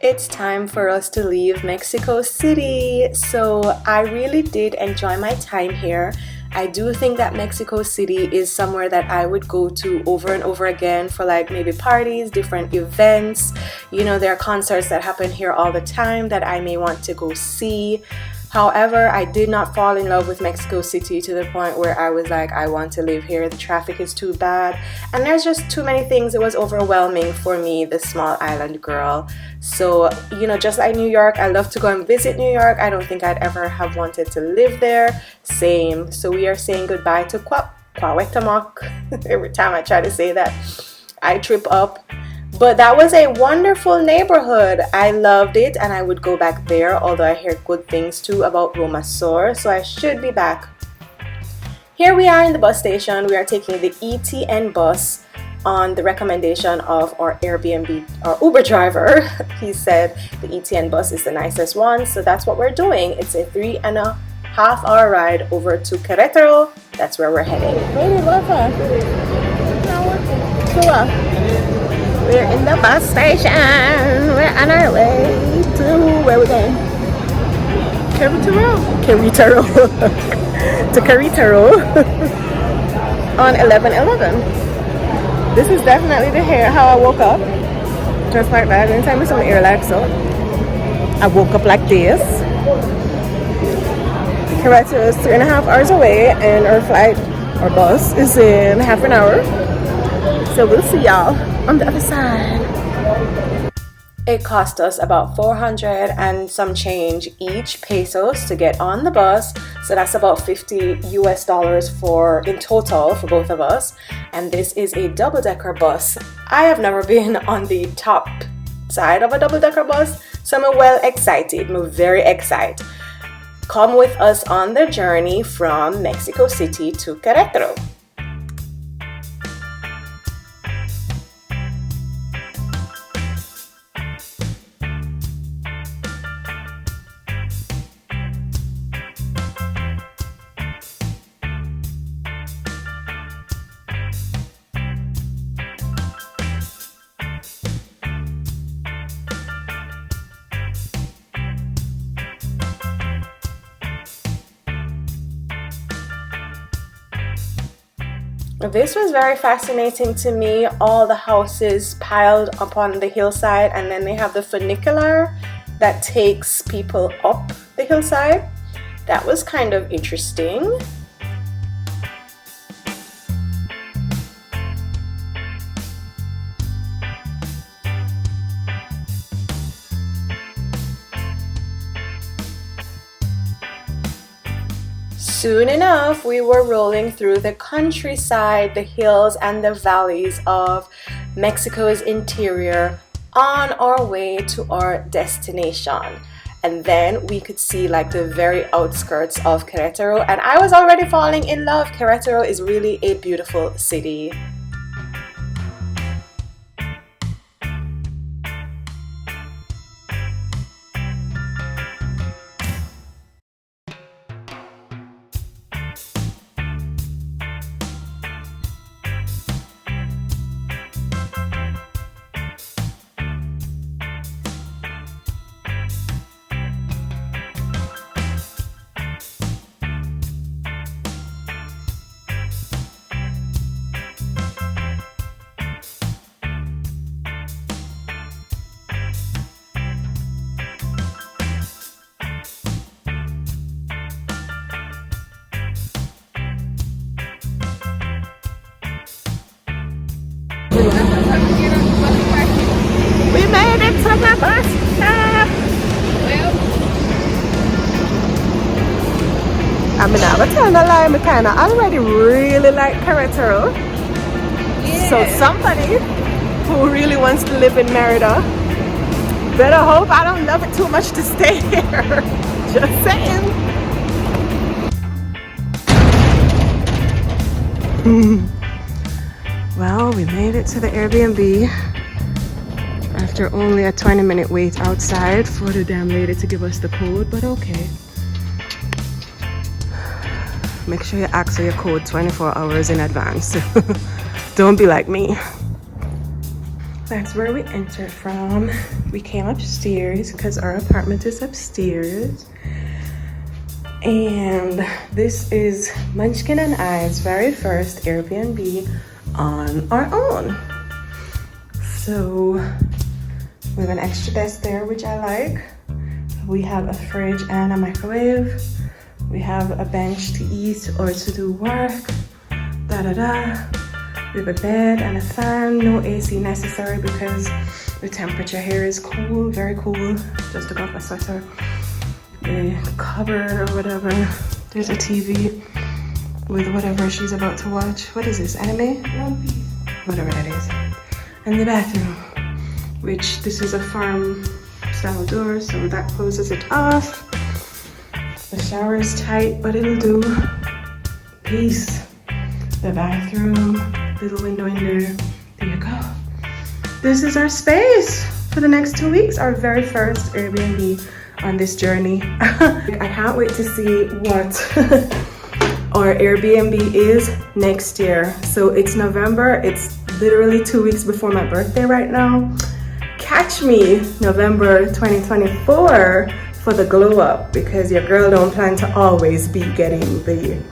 It's time for us to leave Mexico City. So I really did enjoy my time here. I do think that Mexico City is somewhere that I would go to over and over again for like maybe parties, different events. You know, there are concerts that happen here all the time that I may want to go see. However, I did not fall in love with Mexico City to the point where I was like, I want to live here. The traffic is too bad. And there's just too many things. It was overwhelming for me, the small island girl. So, you know, just like New York, I love to go and visit New York. I don't think I'd ever have wanted to live there. Same. So we are saying goodbye to Quawetamak. Every time I try to say that, I trip up. But that was a wonderful neighborhood. I loved it and I would go back there, although I hear good things too about Romasor, so I should be back. Here we are in the bus station. We are taking the ETN bus on the recommendation of our Airbnb or Uber driver. He said the ETN bus is the nicest one, so that's what we're doing. It's a 3.5-hour ride over to Querétaro. That's where we're heading. We're in the bus station. We're on our way to where we're going? Querétaro. To Querétaro on 11/11. This is definitely the hair how I woke up. Just like that. Anytime with some air like so. I woke up like this. Querétaro is 3.5 hours away, and our flight, our bus, is in half an hour. So we'll see y'all on the other side. It cost us about 400 and some change each pesos to get on the bus. So that's about $50 for in total for both of us. And this is a double-decker bus. I have never been on the top side of a double-decker bus, so I'm well excited. I'm very excited. Come with us on the journey from Mexico City to Querétaro. This was very fascinating to me. All the houses piled upon the hillside, and then they have the funicular that takes people up the hillside. That was kind of interesting. Soon enough, we were rolling through the countryside, the hills and the valleys of Mexico's interior on our way to our destination. And then we could see like the very outskirts of Querétaro, and I was already falling in love. Querétaro is really a beautiful city. We made it to the bus stop. I mean, I was telling a lie, I kind of already really like Querétaro. Yeah. So somebody who really wants to live in Merida better hope I don't love it too much to stay here. Just saying. Well, we made it to the Airbnb after only a 20-minute wait outside for the damn lady to give us the code, but okay. Make sure you ask for your code 24 hours in advance. Don't be like me. That's where we entered from. We came upstairs because our apartment is upstairs. And this is Munchkin and I's very first Airbnb on our own. So we have an extra desk there, which I like. We have a fridge and a microwave. We have a bench to eat or to do work. We have a bed and a fan. No AC necessary because the temperature here is cool, very cool. Just took off my sweater. The cupboard or whatever. There's a TV with whatever she's about to watch. What is this, anime? One Piece. Whatever that is. And the bathroom, which this is a farm style door, so that closes it off. The shower is tight, but it'll do. Peace. The bathroom, little window in there. There you go. This is our space for the next 2 weeks, our very first Airbnb on this journey. I can't wait to see what our Airbnb is next year. So it's November, it's literally 2 weeks before my birthday right now. Catch me November 2024 for the glow up, because your girl don't plan to always be getting the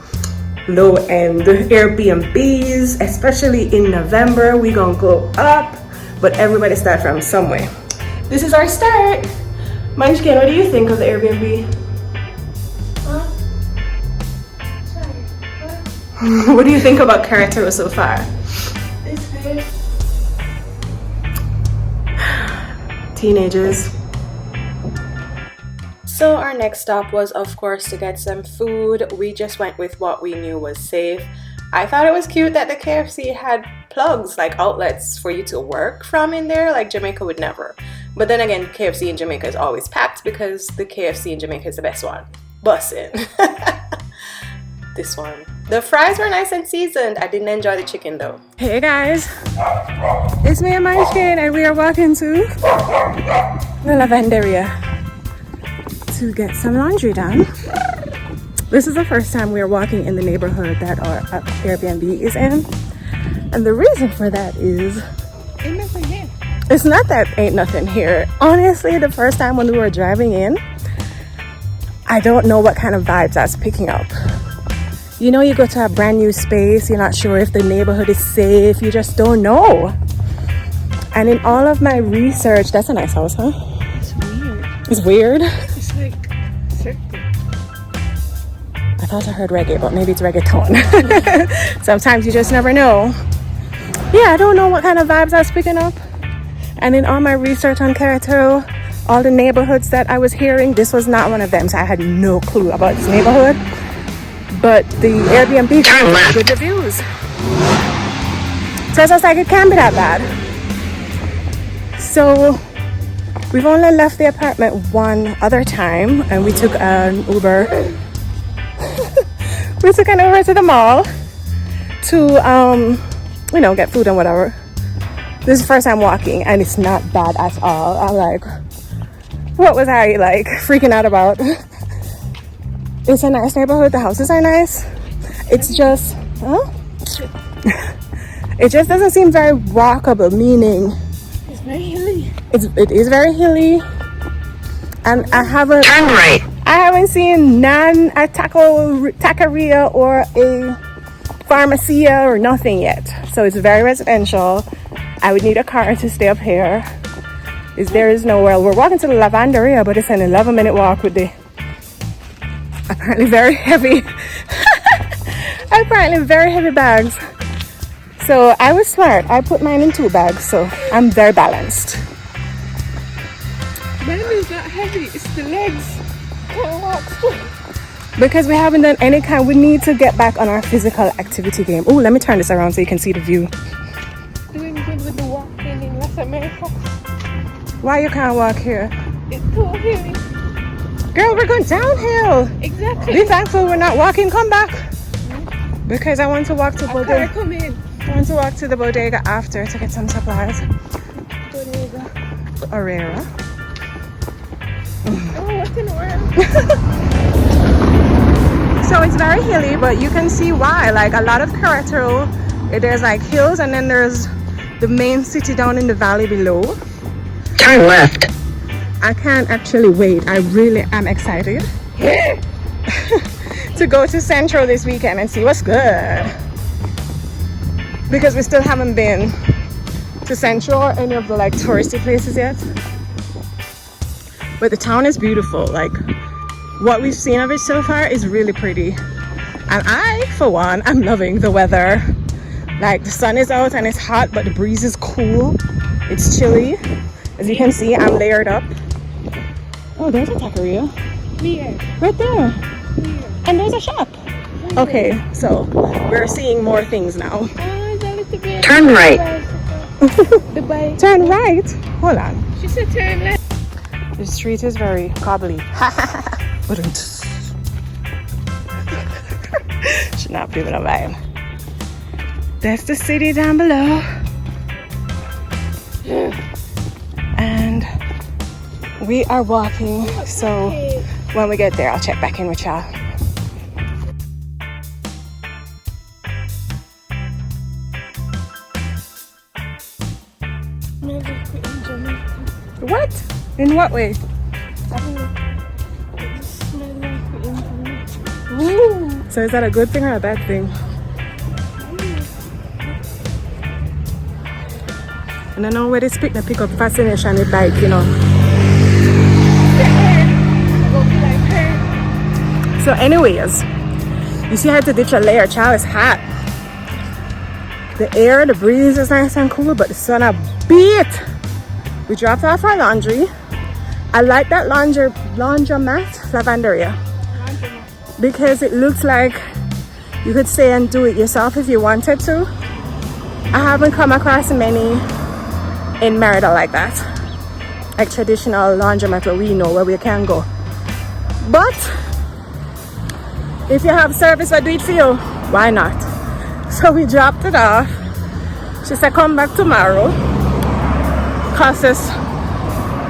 low-end Airbnbs, especially in November. We gonna go up, but everybody start from somewhere. This is our start. Munchkin, what do you think of the Airbnb? Huh? Sorry, what? What do you think about Querétaro so far? It's good. Teenagers. So our next stop was, of course, to get some food. We just went with what we knew was safe. I thought it was cute that the KFC had plugs, like outlets for you to work from in there, like Jamaica would never. But then again, KFC in Jamaica is always packed because the KFC in Jamaica is the best one. Bussin'. This one. The fries were nice and seasoned. I didn't enjoy the chicken though. Hey guys, it's me and Munchkin, and we are walking to the lavanderia to get some laundry done. This is the first time we are walking in the neighborhood that our Airbnb is in. And the reason for that is, Ain't nothing here. it's not that ain't nothing here. Honestly, the first time when we were driving in, I don't know what kind of vibes I was picking up. You know, you go to a brand new space, you're not sure if the neighborhood is safe, you just don't know. And in all of my research, that's a nice house, huh? It's weird. It's weird. It's like circle. I thought I heard reggae, but maybe it's reggaeton. Sometimes you just never know. Yeah, I don't know what kind of vibes I was picking up. And in all my research on Querétaro, all the neighborhoods that I was hearing, this was not one of them. So I had no clue about this neighborhood. But the Airbnb had good reviews. So I was like, it can't be that bad. So we've only left the apartment one other time, and we took an Uber. We took an Uber to the mall to, you know, get food and whatever. This is the first time walking, and it's not bad at all. I'm like, what was I like freaking out about? It's a nice neighborhood. The houses are nice. It's just, it just doesn't seem very walkable, meaning It's very hilly. it is very hilly, and I haven't seen a taqueria or a pharmacia or nothing yet. So it's very residential. I would need a car to stay up here. There is nowhere. We're walking to the lavanderia, but it's an 11-minute walk with the apparently very heavy bags. So I was smart. I put mine in 2 bags, so I'm very balanced. Mine is not heavy, it's the legs. Can't walk straight. Because we haven't done any kind, we need to get back on our physical activity game. Oh, let me turn this around so you can see the view. Doing good with the walking in West America. Why you can't walk here? It's too hilly. Girl, we're going downhill. Exactly. Be thankful we're not walking. Come back. Because I want to walk to bodega. Come in. I want to walk to the bodega after to get some supplies. Bodega. Aurora. Oh, what's in the world? So it's very hilly, but you can see why. Like a lot of Querétaro, there's like hills and then there's the main city down in the valley below. Turn left. I can't actually wait. I really am excited to go to Central this weekend and see what's good. Because we still haven't been to Central or any of the like touristy places yet. But the town is beautiful. Like what we've seen of it so far is really pretty. And I, for one, I'm loving the weather. Like the sun is out and it's hot, but the breeze is cool. It's chilly. As you can see, I'm layered up. Oh, there's a taqueria. Where? Right there. Where? And there's a shop. Okay, so we're seeing more things now. Turn right. Dubai. Turn right. Hold on. She said turn left. The street is very cobbly. Should not be a vibe. That's the city down below. And we are walking, so when we get there, I'll check back in with y'all. What? In what way? Ooh. So is that a good thing or a bad thing? And I know where they pick up fascination with like, you know. So anyways, you see I had to ditch a layer, child. It's hot. The air, the breeze is nice and cool, but the sun a beat. We dropped off our laundry. I like that laundromat, Lavanderia, because it looks like you could stay and do it yourself if you wanted to. I haven't come across many in Merida like that, like traditional laundromat where we know where we can go. But if you have service that do it for you, why not? So we dropped it off. She said come back tomorrow. Cost us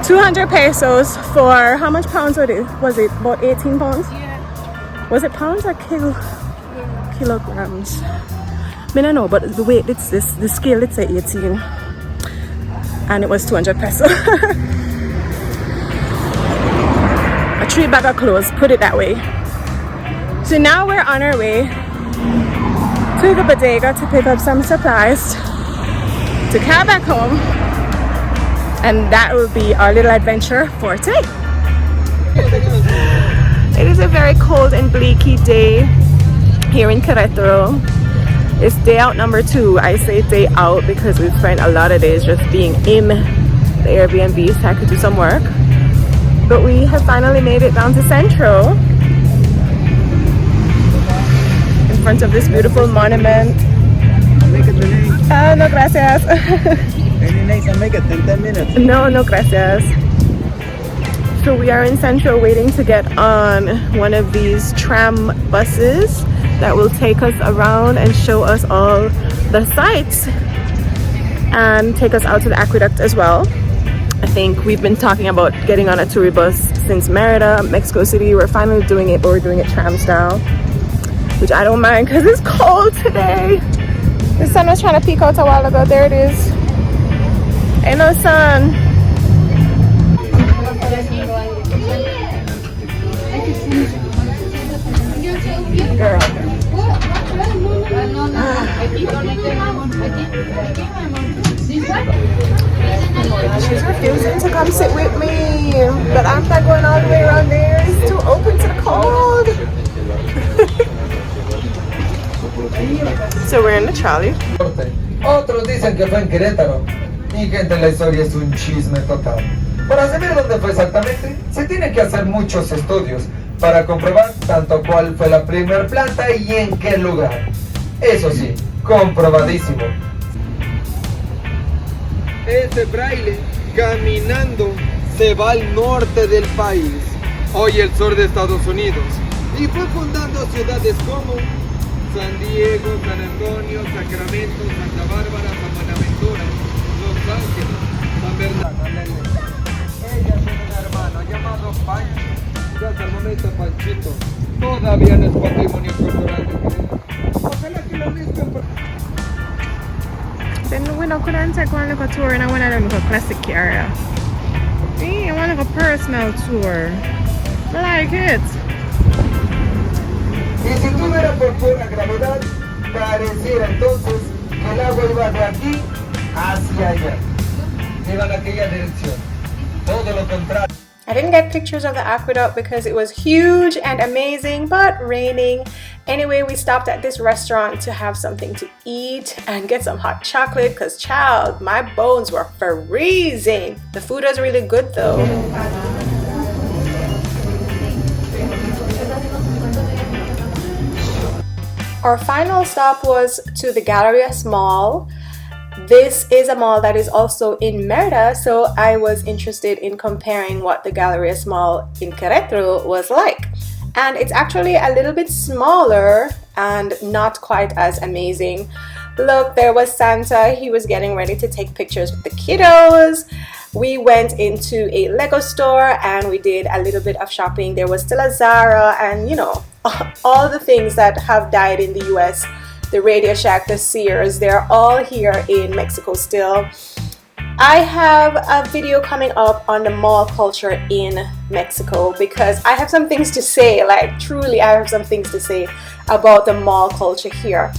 200 pesos for how much pounds was it? About 18 pounds? Yeah. Was it pounds or kilograms? I mean, I know, but the weight, it's this, the scale, it's 18. And it was 200 pesos. A 3 bag of clothes, put it that way. So now we're on our way to the bodega to pick up some supplies to carry back home. And that will be our little adventure for today. It is a very cold and bleaky day here in Querétaro. It's day out number 2. I say day out because we've spent a lot of days just being in the Airbnb so I could do some work. But we have finally made it down to Central in front of this beautiful monument. No gracias. Very nice, I'll make it in 10 minutes. No gracias. So we are in Central waiting to get on one of these tram buses that will take us around and show us all the sights and take us out to the aqueduct as well. I think we've been talking about getting on a tour bus since Merida, Mexico City. We're finally doing it, but we're doing it tram style, which I don't mind because it's cold today. The sun was trying to peek out a while ago. There it is. Ain't no sun. Girl. She's refusing to come sit with me. But I'm not going all the way around there. It's too open to the cold. So we're in the trolley. Otros dicen que fue en Querétaro y que entre la historia es un chisme total. Para saber dónde fue exactamente, se tiene que hacer muchos estudios para comprobar tanto cuál fue la primer planta y en qué lugar. Eso sí, comprobadísimo. Este fraile, caminando, se va al norte del país, hoy el sur de Estados Unidos, y fue fundando ciudades como San Diego, San Antonio, Sacramento, Santa Bárbara, San Buenaventura, Los Ángeles, San Bernardino. Ella tiene un hermano llamado Pancho, y hasta el momento Panchito todavía no es patrimonio cultural de Querétaro. Ojalá que lo visiten. Then we not couldn't take one little tour in one of them little classic area. Yeah, one little personal tour. I like it. Y si tú vieras por pura gravedad, pareciera entonces que el agua iba de aquí hacia allá. Iba en aquella dirección. Todo lo contrario. I didn't get pictures of the aqueduct because it was huge and amazing, but raining. Anyway, we stopped at this restaurant to have something to eat and get some hot chocolate because, child, my bones were freezing. The food was really good though. Our final stop was to the Galerias Mall. This is a mall that is also in Merida, so I was interested in comparing what the Galerias Mall in Querétaro was like. And it's actually a little bit smaller and not quite as amazing. Look, there was Santa. He was getting ready to take pictures with the kiddos. We went into a Lego store and we did a little bit of shopping. There was still a Zara and, you know, all the things that have died in the US. The Radio Shack, the Sears, they're all here in Mexico still. I have a video coming up on the mall culture in Mexico because I have some things to say, like truly I have some things to say about the mall culture here.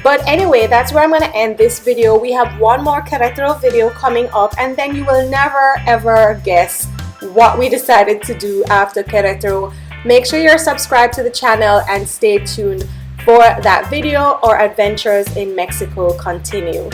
But anyway, that's where I'm going to end this video. We have one more Querétaro video coming up and then you will never ever guess what we decided to do after Querétaro. Make sure you're subscribed to the channel and stay tuned for that video. Our adventures in Mexico continue.